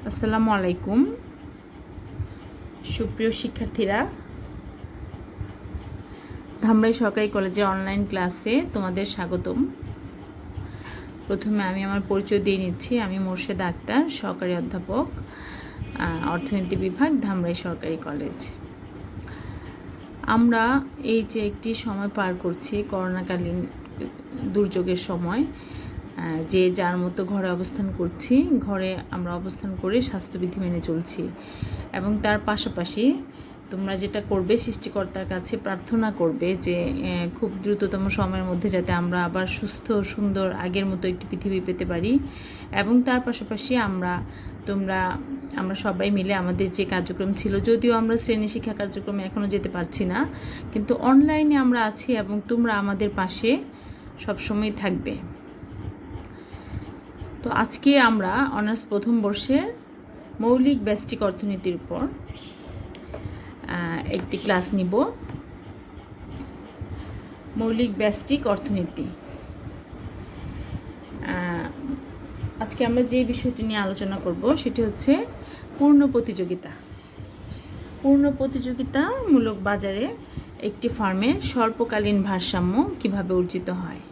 আসসালামু আলাইকুম সুপ্রিয় শিক্ষার্থীরা, ধামরাই সরকারি কলেজে অনলাইন ক্লাসে তোমাদের স্বাগতম। প্রথমে আমি আমার পরিচয় দিয়ে নিচ্ছি। আমি মোর্শেদা আক্তার, সহকারী অধ্যাপক, অর্থনীতি বিভাগ, ধামরাই সরকারি কলেজ। আমরা এই যে একটি সময় পার করছি, করোনাকালীন দুর্যোগের সময়, যে যার মতো ঘরে অবস্থান করছি, ঘরে আমরা অবস্থান করে স্বাস্থ্যবিধি মেনে চলছি এবং তার পাশাপাশি তোমরা যেটা করবে, সৃষ্টিকর্তার কাছে প্রার্থনা করবে যে খুব দ্রুততম সময়ের মধ্যে যাতে আমরা আবার সুস্থ সুন্দর আগের মতো একটি পৃথিবী পেতে পারি। এবং তার পাশাপাশি আমরা সবাই মিলে আমাদের যে কার্যক্রম ছিল, যদিও আমরা শ্রেণী শিক্ষা কার্যক্রমে এখনও যেতে পারছি না, কিন্তু অনলাইনে আমরা আছি এবং তোমরা আমাদের পাশে সবসময় থাকবে। তো আজকে আমরা অনার্স প্রথম বর্ষের মৌলিক ব্যষ্টিক অর্থনীতির উপর একটি ক্লাস নিব। মৌলিক ব্যষ্টিক অর্থনীতি, আজকে আমরা যে বিষয়টি নিয়ে আলোচনা করব সেটি হচ্ছে পূর্ণ প্রতিযোগিতা। পূর্ণ প্রতিযোগিতামূলক বাজারে একটি ফার্মের স্বল্পকালীন ভারসাম্য কিভাবে অর্জিত হয়।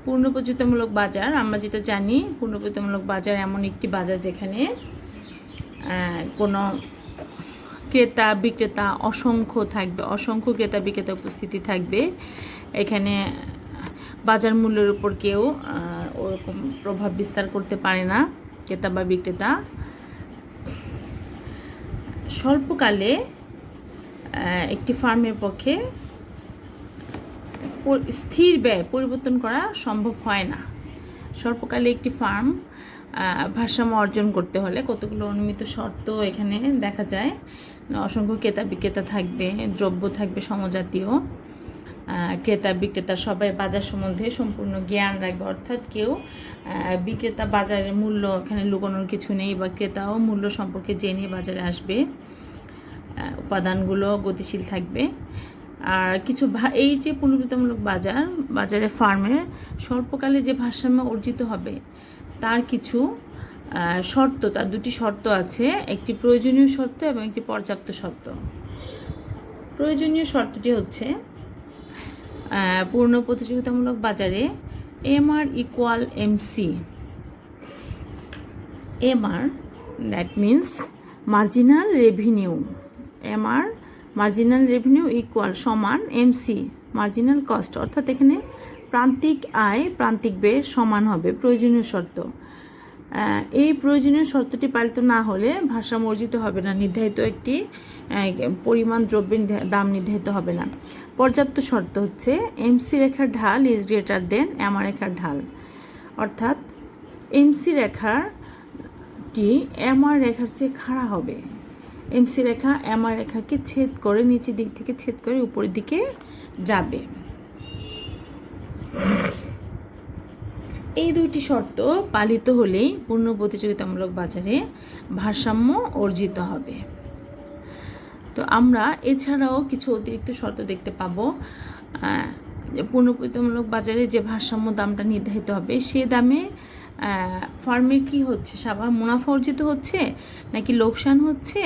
পূর্ণ প্রতিযোগিতামূলক বাজার, আমরা যেটা জানি, পূর্ণ প্রতিযোগিতামূলক বাজার এমন একটি বাজার যেখানে কোনো ক্রেতা বিক্রেতা অসংখ্য ক্রেতা বিক্রেতা উপস্থিতি থাকবে। এখানে বাজার মূল্যের উপর কেউ ওরকম প্রভাব বিস্তার করতে পারে না, ক্রেতা বা বিক্রেতা। স্বল্পকালে একটি ফার্মের পক্ষে স্থির ব্যয় পরিবর্তন করা সম্ভব হয় না। স্বল্পকালে একটি ফার্ম ভারসাম্য অর্জন করতে হলে কতগুলো অনুমিত শর্ত এখানে দেখা যায়। অসংখ্য ক্রেতা বিক্রেতা থাকবে, দ্রব্য থাকবে সমজাতীয়, ক্রেতা বিক্রেতা সবাই বাজার সম্বন্ধে সম্পূর্ণ জ্ঞান রাখবে, অর্থাৎ কেউ বিক্রেতা বাজারের মূল্য, এখানে লুকানোর কিছু নেই, বা ক্রেতাও মূল্য সম্পর্কে জেনে বাজারে আসবে। উপাদানগুলো গতিশীল থাকবে। আর কিছু এই যে পুনরাবৃত্তিমূলক বাজারে ফার্মের স্বল্পকালে যে ভারসাম্য অর্জিত হবে তার কিছু শর্ত, তার দুটি শর্ত আছে, একটি প্রয়োজনীয় শর্ত এবং একটি পর্যাপ্ত শর্ত। প্রয়োজনীয় শর্তটি হচ্ছে পূর্ণ প্রতিযোগিতামূলক বাজারে MR equal MC। MR that means marginal revenue. MR marginal revenue equal সমান MC মার্জিনাল কস্ট, অর্থাৎ এখানে প্রান্তিক আয় প্রান্তিক ব্যয়ের সমান হবে, প্রয়োজনীয় শর্ত। এই প্রয়োজনীয় শর্তটি পালিত না হলে ভারসাম্য অর্জিত হবে না, নির্ধারিত একটি পরিমাণ দ্রব্যের দাম নির্ধারিত হবে না। পর্যাপ্ত শর্ত হচ্ছে MC রেখার ঢাল ইজ গ্রেটার দেন MR রেখার ঢাল, অর্থাৎ MC রেখাটি MR রেখার চেয়ে খাড়া হবে। MC রেখা MR রেখাকে ছেদ করে, নিচের দিক থেকে ছেদ করে উপরের দিকে যাবে। এই দুইটি শর্ত পালিত হলেই পূর্ণ প্রতিযোগিতামূলক বাজারে ভারসাম্য অর্জিত হবে। তো আমরা এছাড়াও কিছু অতিরিক্ত শর্ত দেখতে পাবো। পূর্ণ প্রতিযোগিতামূলক বাজারে যে ভারসাম্য দামটা নির্ধারিত হবে, সে দামে ফার্মে কি হচ্ছে, মুনাফা অর্জিত হচ্ছে নাকি লোকসান হচ্ছে,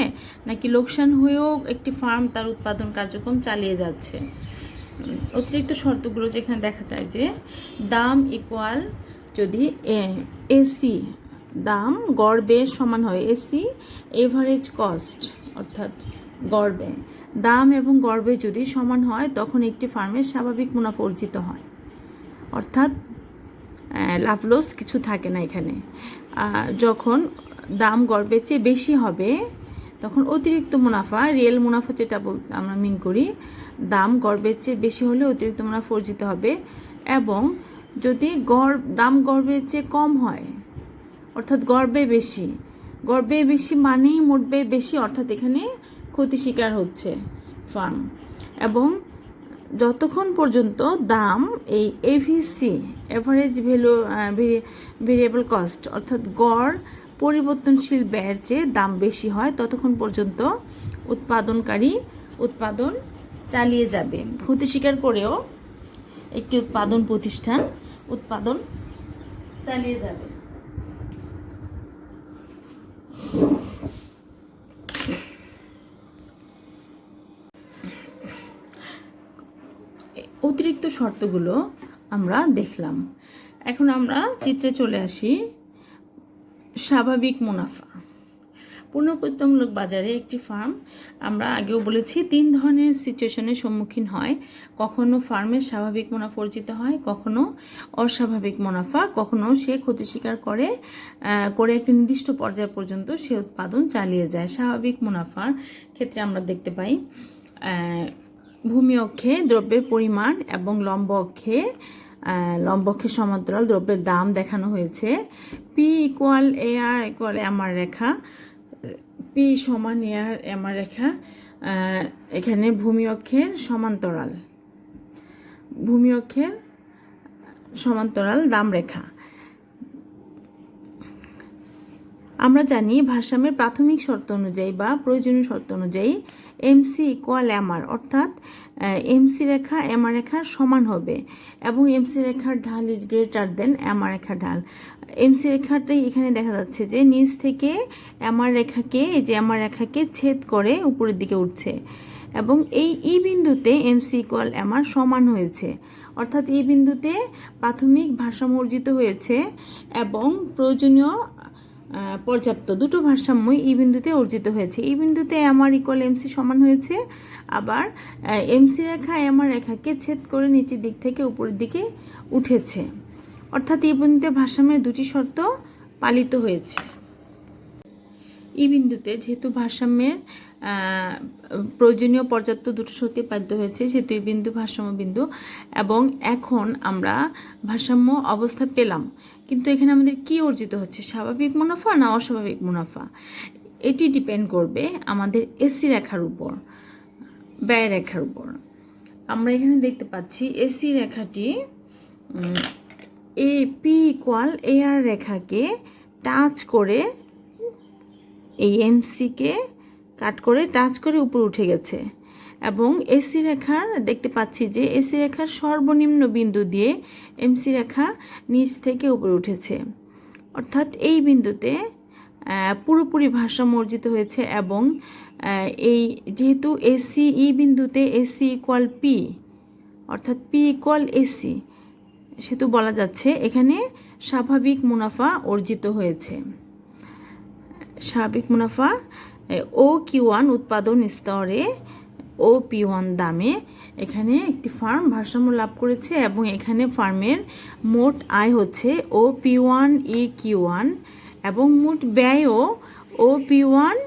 নাকি লোকসান হয়েও একটি ফার্ম তার উৎপাদন কার্যক্রম চালিয়ে যাচ্ছে। অতিরিক্ত শর্তগুলো যেখানে দেখা যায় যে দাম ইকুয়াল, যদি AC দাম গড় ব্যয়ের সমান হয়, AC এভারেজ কস্ট, অর্থাৎ গড় ব্যয়, দাম এবং গড় ব্যয় যদি সমান হয় তখন একটি ফার্মের স্বাভাবিক মুনাফা অর্জিত হয়, অর্থাৎ লাভ লস কিছু থাকে না এখানে। যখন দাম গড় ব্যয়ের চেয়ে বেশি হবে তখন অতিরিক্ত মুনাফা, রিয়েল মুনাফা যেটা আমরা মিন করি, দাম গড় ব্যয়ের চেয়ে বেশি হলে অতিরিক্ত মুনাফা অর্জিত হবে। এবং যদি দাম গড় ব্যয়ের চেয়ে কম হয়, অর্থাৎ গড় ব্যয় বেশি মানেই মোট ব্যয় বেশি, অর্থাৎ এখানে ক্ষতি শিকার হচ্ছে ফার্ম। এবং যতক্ষণ পর্যন্ত দাম এই AVC এভারেজ ভেরিয়েবল কস্ট, অর্থাৎ গড় পরিবর্তনশীল ব্যয়ের চেয়ে দাম বেশি হয়, ততক্ষণ পর্যন্ত উৎপাদনকারী উৎপাদন চালিয়ে যাবে। ক্ষতি স্বীকার করেও একটি উৎপাদন প্রতিষ্ঠান উৎপাদন চালিয়ে যাবে। অতিরিক্ত শর্তগুলো আমরা দেখলাম। এখন আমরা চিত্রে চলে আসি। স্বাভাবিক মুনাফা। পুনঃপ্রতিযোগিতামূলক বাজারে একটি ফার্ম, আমরা আগেও বলেছি, 3 ধরনের সিচুয়েশনের সম্মুখীন হয়। কখনো ফার্মের স্বাভাবিক মুনাফা অর্জিত হয়, কখনো অস্বাভাবিক মুনাফা, কখনো সে ক্ষতি স্বীকার করে একটি নির্দিষ্ট পর্যায় পর্যন্ত সে উৎপাদন চালিয়ে যায়। স্বাভাবিক মুনাফার ক্ষেত্রে আমরা দেখতে পাই ভূমি অক্ষে দ্রব্যের পরিমাণ এবং লম্ব অক্ষে সমান্তরাল দ্রব্যের দাম দেখানো হয়েছে। পি ইকুয়াল এ আর ইকুয়াল আমার রেখা, পি সমান এ আর আমার রেখা। এখানে ভূমি অক্ষের সমান্তরাল দাম রেখা। আমরা জানি ভারসাম্যের প্রাথমিক শর্ত অনুযায়ী বা প্রয়োজনীয় শর্ত অনুযায়ী এমসি ইকুয়াল এমআর, অর্থাৎ এমসি রেখা এমআর রেখার সমান হবে এবং এমসি রেখার ঢাল ইজ গ্রেটার দেন এমআর রেখার ঢাল। এমসি রেখাটাই এখানে দেখা যাচ্ছে যে নিচ থেকে এমআর রেখাকে ছেদ করে উপরের দিকে উঠছে এবং এই ই বিন্দুতে এমসি ইকুয়াল এমআর সমান হয়েছে, অর্থাৎ এই বিন্দুতে প্রাথমিক ভারসাম্য অর্জিত হয়েছে এবং প্রয়োজনীয় পর্যাপ্ত দুটো ভারসাম্যই এই বিন্দুতে অর্জিত হয়েছে। এই বিন্দুতে এমআর ইকুয়াল এমসি সমান হয়েছে, আবার এমসি রেখা এমআর রেখাকে ছেদ করে নিচের দিক থেকে উপরের দিকে উঠেছে, অর্থাৎ এই বিন্দুতে ভারসাম্যের দুটি শর্ত পালিত হয়েছে। এই বিন্দুতে যেহেতু ভারসাম্যের প্রয়োজনীয় পর্যাপ্ত দুটো শর্তই পালিত হয়েছে, সেহেতু এই বিন্দু ভারসাম্য বিন্দু। এবং এখন আমরা ভারসাম্য অবস্থা পেলাম, কিন্তু এখানে আমাদের কি অর্জিত হচ্ছে, স্বাভাবিক মুনাফা না অস্বাভাবিক মুনাফা? এটি ডিপেন্ড করবে আমাদের এসি রেখার উপর, ব্যয় রেখার উপর। আমরা এখানে দেখতে পাচ্ছি এসি রেখাটি এ পি ইকুয়াল এ আর রেখাকে টাচ করে এই এমসিকে কাট করে টাচ করে উপরে উঠে গেছে এবং এসি রেখার দেখতে পাচ্ছি যে এসি রেখার সর্বনিম্ন বিন্দু দিয়ে এমসি রেখা নিচ থেকে উপরে উঠেছে, অর্থাৎ এই বিন্দুতে পুরোপুরি ভারসাম্য অর্জিত হয়েছে। এবং এই যেহেতু এসি ই বিন্দুতে এসি ইকুয়াল পি, অর্থাৎ পি ইকুয়াল এসি, সেহেতু বলা যাচ্ছে এখানে স্বাভাবিক মুনাফা অর্জিত হয়েছে। স্বাভাবিক মুনাফা ও কিউ1 উৎপাদন স্তরে ও পি1 দামে এখানে একটি ফার্ম ভারসাম্য লাভ করেছে এবং এখানে ফার্মের মোট আয় হচ্ছে ও পি1 ই কিউ1 এবং মোট ব্যয়ও ও পি1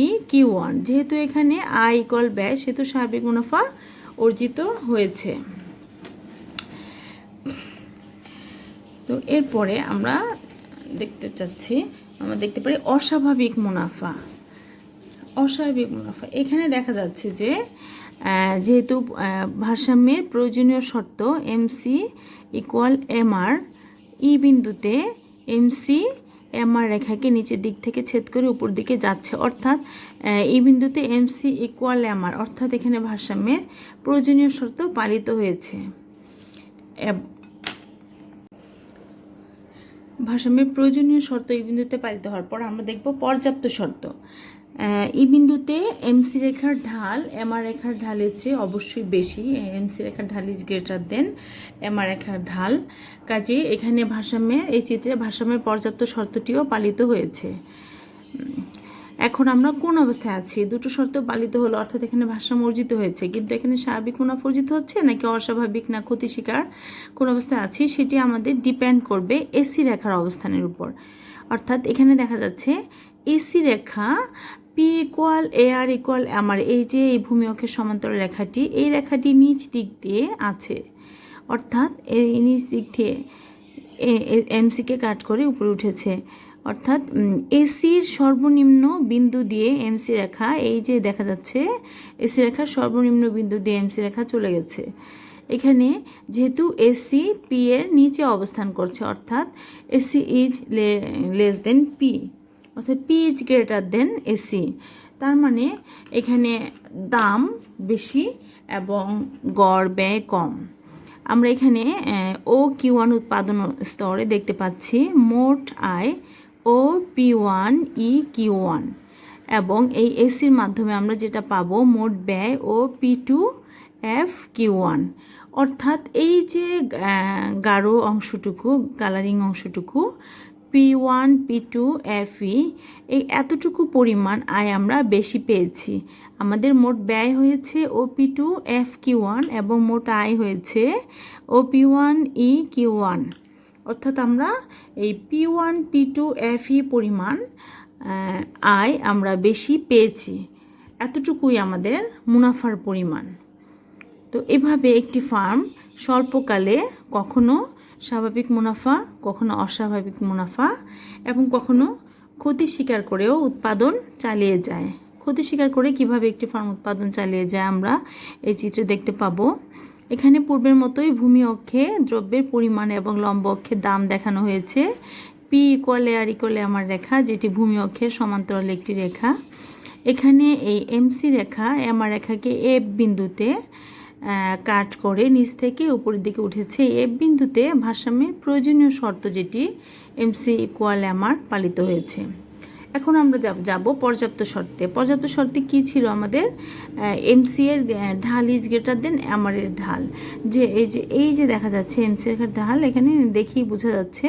ই কিউ1। যেহেতু এখানে আয় ইকুয়াল ব্যয়, সেহেতু স্বাভাবিক মুনাফা অর্জিত হয়েছে। তো এরপরে আমরা দেখতে পারি অস্বাভাবিক মুনাফা। এখানে দেখা যাচ্ছে যে যেহেতু ভারসাম্যের প্রয়োজনীয় শর্ত এমসি ইকুয়াল এমআর, ই বিন্দুতে এমসি এমআর রেখাকে নিচের দিক থেকে ছেদ করে উপর দিকে যাচ্ছে, অর্থাৎ এই বিন্দুতে এমসি ইকুয়াল এমআর, অর্থাৎ এখানে ভারসাম্যের প্রয়োজনীয় শর্ত পালিত হয়েছে। ভারসাম্যের প্রয়োজনীয় শর্ত এই বিন্দুতে পালিত হওয়ার পর আমরা দেখব পর্যাপ্ত শর্ত। এই বিন্দুতে এমসি রেখার ঢাল এমআর রেখার ঢালের চেয়ে অবশ্যই বেশি, এমসি রেখার ঢাল ইজ গ্রেটার দেন এমআর রেখার ঢাল। কাজে এখানে এই চিত্রে ভারসাম্যের পর্যাপ্ত শর্তটিও পালিত হয়েছে। এখন আমরা কোন অবস্থায় আছি? দুটো শর্ত পালিত হলো, অর্থাৎ এখানে ভারসাম্য অর্জিত হয়েছে, কিন্তু এখানে স্বাভাবিক মুনাফা অর্জিত হচ্ছে নাকি অস্বাভাবিক না ক্ষতি স্বীকার কোন অবস্থায় আছি সেটি আমাদের ডিপেন্ড করবে এসি রেখার অবস্থানের উপর। অর্থাৎ এখানে দেখা যাচ্ছে এসি রেখা পি ইকুয়াল এ আর ইকুয়াল আমার, এই যে এই ভূমি অক্ষের সমান্তরাল রেখাটি, এই রেখাটি নিচ দিক দিয়ে আছে, অর্থাৎ এই নিচ দিক দিয়ে এমসিকে কাট করে উপরে উঠেছে, অর্থাৎ এসির সর্বনিম্ন বিন্দু দিয়ে এমসি রেখা, এই যে দেখা যাচ্ছে এসি রেখার সর্বনিম্ন বিন্দু দিয়ে এমসি রেখা চলে গেছে। এখানে যেহেতু এসি পি এর নিচে অবস্থান করছে, অর্থাৎ AC is less than P, অর্থাৎ P is greater than AC, তার মানে এখানে দাম বেশি এবং গড় ব্যয় কম। আমরা এখানে ও কিউ1 উৎপাদন স্তরে দেখতে পাচ্ছি মোট আয় ও পি1 ই কিউ1 এবং এই এসির মাধ্যমে আমরা যেটা পাবো মোট ব্যয় ও পি2 এফ কিউ1, অর্থাৎ এই যে গাঢ় অংশটুকু, কালারিং অংশটুকু P1 P2 FE, এই এতটুকু পরিমাণ আয় আমরা বেশি পেয়েছি। আমাদের মোট ব্যয় হয়েছে OP2 FQ1 এবং মোট আয় হয়েছে OP1 EQ1। অর্থাৎ আমরা এই P1 P2 FE পরিমাণ আয় আমরা বেশি পেয়েছি। এতটুকুই আমাদের মুনাফার পরিমাণ। তো এভাবে একটি ফার্ম স্বল্পকালে কখনো স্বাভাবিক মুনাফা, কখনো অস্বাভাবিক মুনাফা এবং কখনো ক্ষতি স্বীকার করেও উৎপাদন চালিয়ে যায়। ক্ষতি স্বীকার করে কিভাবে একটি ফার্ম উৎপাদন চালিয়ে যায় আমরা এই চিত্রে দেখতে পাবো। এখানে পূর্বের মতোই ভূমি অক্ষে দ্রব্যের পরিমাণ এবং লম্ব অক্ষে দাম দেখানো হয়েছে। P = আমার রেখা, যেটি ভূমি অক্ষের সমান্তরাল একটি রেখা। এখানে এই MC রেখা আমার রেখাকে F বিন্দুতে কাট করে নিচ থেকে উপরের দিকে উঠেছে। F বিন্দুতে ভারসাম্যের প্রয়োজনীয় শর্ত, যেটি MC = আমার পালিত হয়েছে। এখন আমরা যাব পর্যাপ্ত শর্তে। পর্যাপ্ত শর্তে কি ছিল আমাদের? MC এর ঢাল ইজ গ্রেটার দেন আমার এর ঢাল। যে এই যে দেখা যাচ্ছে MC রেখার ঢাল, এখানে দেখেই বোঝা যাচ্ছে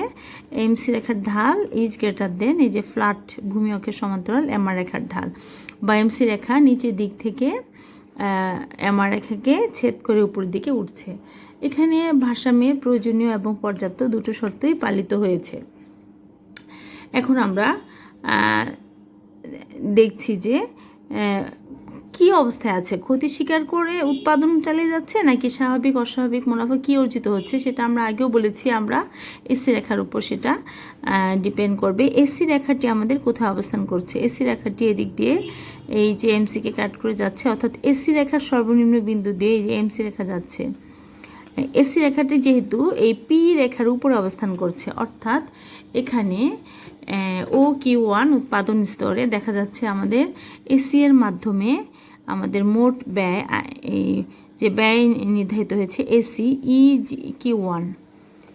MC রেখার ঢাল ইজ গ্রেটার দেন এই যে ফ্ল্যাট ভূমি অক্ষের সমান্তরাল আমার রেখার ঢাল, বা MC রেখা নিচের দিক থেকে আমার রেখাকে ছেদ করে উপরের দিকে উঠছে। এখানে ভারসাম্যের প্রয়োজনীয় এবং পর্যাপ্ত দুটো শর্তই পালিত হয়েছে। এখন আমরা দেখছি যে কি অবস্থায় আছে, ক্ষতি স্বীকার করে উৎপাদন চালিয়ে যাচ্ছে নাকি স্বাভাবিক অস্বাভাবিক মুনাফা কি অর্জিত হচ্ছে, সেটা আমরা আগেও বলেছি। আমরা এসি রেখার উপর সেটা ডিপেন্ড করবে। এসি রেখাটি আমাদের কোথায় অবস্থান করছে? এসি রেখাটি এদিক দিয়ে এই যে এমসিকে কাট করে যাচ্ছে, অর্থাৎ এসি রেখার সর্বনিম্ন বিন্দু দিয়ে এই যে এমসি রেখা যাচ্ছে। এসি রেখাটি যেহেতু এই পি রেখার উপরে অবস্থান করছে, অর্থাৎ এখানে OQ1 উৎপাদন স্তরে দেখা যাচ্ছে আমাদের এসি এর মাধ্যমে আমাদের মোট ব্যয়, এই যে ব্যয় নির্ধারিত হয়েছে এসি EQ1,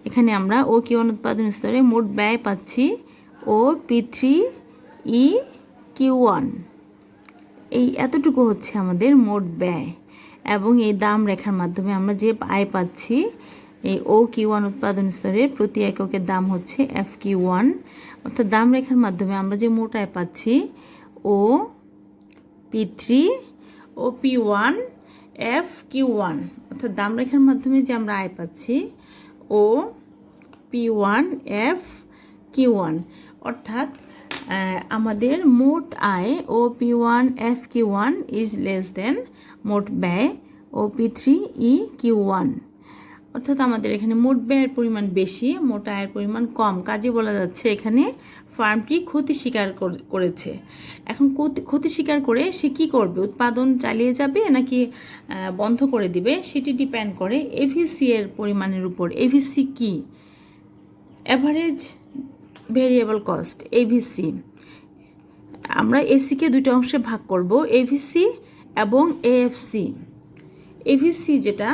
এখানে আমরা OQ1 উৎপাদন স্তরে মোট ব্যয় পাচ্ছি OP3 EQ1। এই এতটুকু হচ্ছে আমাদের মোট ব্যয়, এবং এই দাম রেখার মাধ্যমে আমরা যে আয় পাচ্ছি এই OQ1 উৎপাদন স্তরে প্রতি এককের দাম হচ্ছে FQ1। অর্থাৎ দাম রেখার মাধ্যমে আমরা যে মোট আয় পাচ্ছি OP3 OP1 FQ1, অর্থাৎ দাম রেখার মাধ্যমে যে আমরা আয় পাচ্ছি OP1 FQ1, অর্থাৎ আমাদের মোট আয় OP1 FQ1 ইজ লেস দেন মোট ব্যয় OP3 EQ1। অর্থাৎ আমাদের এখানে মোট ব্যয়ের পরিমাণ বেশি, মোট আয়ের পরিমাণ কম। কাজে বলা যাচ্ছে এখানে ফার্মটি ক্ষতি স্বীকার করেছে। এখন ক্ষতি স্বীকার করে সে কী করবে? উৎপাদন চালিয়ে যাবে নাকি বন্ধ করে দিবে, সেটি ডিপেন্ড করে এভিসি এর পরিমাণের উপর। এভিসি কি? Average variable cost, ABC. আমরা এসিকে দুটো অংশে ভাগ করব, এভিসি এবং এএফসি। এভিসি যেটা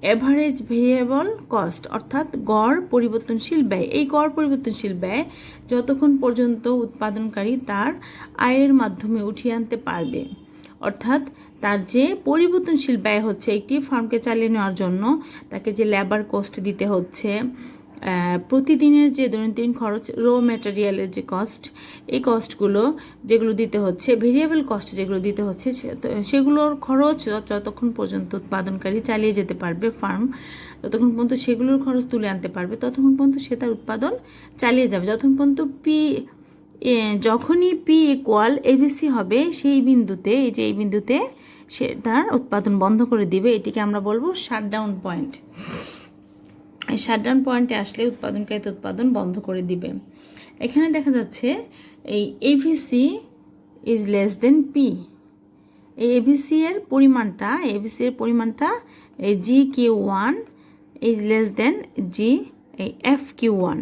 অ্যাভারেজ ভেরিয়েবল কস্ট, অর্থাৎ গড় পরিবর্তনশীল ব্যয়। এই গড় পরিবর্তনশীল ব্যয় যতক্ষণ পর্যন্ত উৎপাদনকারী তার আয়ের মাধ্যমে উঠিয়ে আনতে পারবে, অর্থাৎ তার যে পরিবর্তনশীল ব্যয় হচ্ছে একটি ফার্মকে চালিয়ে নেওয়ার জন্য, তাকে যে লেবার কস্ট দিতে হচ্ছে, প্রতিদিনের যে দৈনন্দিন খরচ, র ম্যাটেরিয়ালের যে কস্ট, এই কস্টগুলো যেগুলো দিতে হচ্ছে, ভেরিয়েবল কস্ট যেগুলো দিতে হচ্ছে, সেগুলোর খরচ যতক্ষণ পর্যন্ত উৎপাদনকারী চালিয়ে যেতে পারবে ফার্ম, ততক্ষণ পর্যন্ত সেগুলোর খরচ তুলে আনতে পারবে, ততক্ষণ পর্যন্ত সে তার উৎপাদন চালিয়ে যাবে। যতক্ষণ পর্যন্ত যখনই P = এভিসি হবে, সেই বিন্দুতে, এই যে এই বিন্দুতে সে তার উৎপাদন বন্ধ করে দিবে। এটিকে আমরা বলবো শাটডাউন পয়েন্ট। এই শাটডাউন পয়েন্টে আসলে উৎপাদনকারী উৎপাদন বন্ধ করে দিবে। এখানে দেখা যাচ্ছে এই ABC is less than P. এই এভিসি এর পরিমাণটা এই GQ1 ইজ লেস দেন এই FQ1।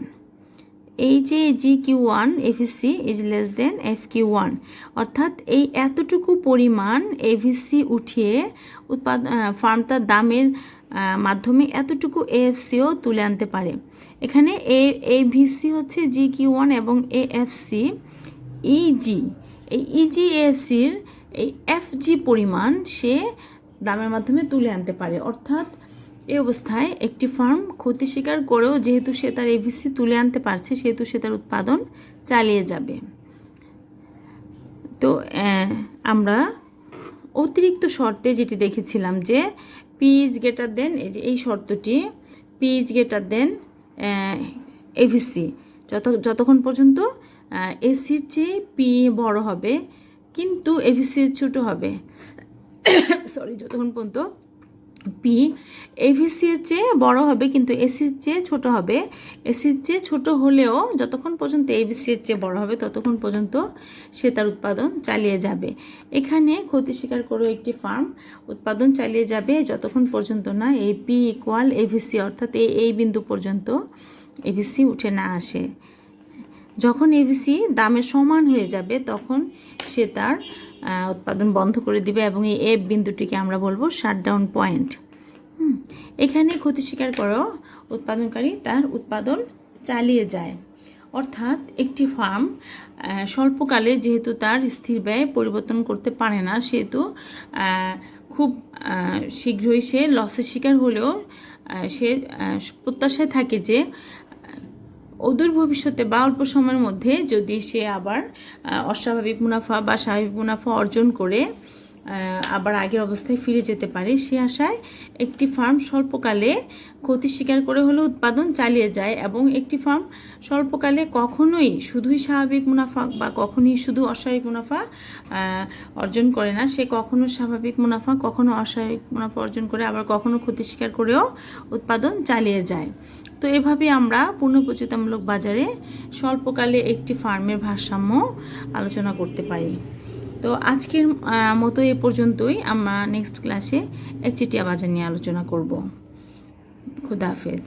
এই যে GQ1 ABC is less then FQ1, অর্থাৎ এই এতটুকু পরিমাণ এভিসি উঠিয়ে ফার্মটার দামের মাধ্যমে এতটুকু এএফসিও তুলে আনতে পারে। এখানে এভিসি হচ্ছে GQ1 এবং এএফসি EG। এই EG এএফসির এই FG পরিমাণ সে দামের মাধ্যমে তুলে আনতে পারে। অর্থাৎ এই অবস্থায় একটি ফার্ম ক্ষতি স্বীকার করেও যেহেতু সে তার এভিসি তুলে আনতে পারছে, সেহেতু সে তার উৎপাদন চালিয়ে যাবে। তো আমরা অতিরিক্ত শর্তে যেটি দেখেছিলাম যে পি ইজ গ্রেটার দেন, এই শর্তটি P is greater then ABC, যতক্ষণ পর্যন্ত এসির চেয়ে পি বড় হবে কিন্তু এভিসির ছোটো হবে, যতক্ষণ পর্যন্ত পি এভিসির চেয়ে বড় হবে কিন্তু এসির চেয়ে ছোট হবে, এসির চেয়ে ছোট হলেও যতক্ষণ পর্যন্ত এভিসির চেয়ে বড় হবে ততক্ষণ পর্যন্ত সে তার উৎপাদন চালিয়ে যাবে। এখানে ক্ষতি স্বীকার করেও একটি ফার্ম উৎপাদন চালিয়ে যাবে যতক্ষণ পর্যন্ত না এই পি ইকুয়াল এভিসি, অর্থাৎ এই বিন্দু পর্যন্ত এভিসি উঠে না আসে। যখন এভিসি দামের সমান হয়ে যাবে তখন সে তার উৎপাদন বন্ধ করে দিবে এবং এই এফ বিন্দুটিকে আমরা বলবো শাটডাউন পয়েন্ট। এখানে ক্ষতি স্বীকার করেও উৎপাদনকারী তার উৎপাদন চালিয়ে যায়। অর্থাৎ একটি ফার্ম স্বল্পকালে যেহেতু তার স্থির ব্যয় পরিবর্তন করতে পারে না, সেহেতু খুব শীঘ্রই সে লসের শিকার হলেও সে প্রত্যাশায় থাকে যে অদূর ভবিষ্যতে বা অল্প সময়ের মধ্যে যদি সে আবার অস্বাভাবিক মুনাফা বা স্বাভাবিক মুনাফা অর্জন করে আবার আগের অবস্থায় ফিরে যেতে পারে, সে আশায় একটি ফার্ম স্বল্পকালে ক্ষতি স্বীকার করে হলেও উৎপাদন চালিয়ে যায়। এবং একটি ফার্ম স্বল্পকালে কখনোই শুধুই স্বাভাবিক মুনাফা বা কখনোই শুধু অস্বাভাবিক মুনাফা অর্জন করে না, সে কখনো স্বাভাবিক মুনাফা কখনো অস্বাভাবিক মুনাফা অর্জন করে আবার কখনো ক্ষতি স্বীকার করেও উৎপাদন চালিয়ে যায়। তো এভাবে আমরা পুনঃপ্রচলিতমূলক বাজারে স্বল্পকালে একটি ফার্মের ভারসাম্য আলোচনা করতে পারি। তো আজকের মতো এ পর্যন্তই। আমরা নেক্সট ক্লাসে একচেটিয়া বাজার নিয়ে আলোচনা করব। খুদা হাফেজ।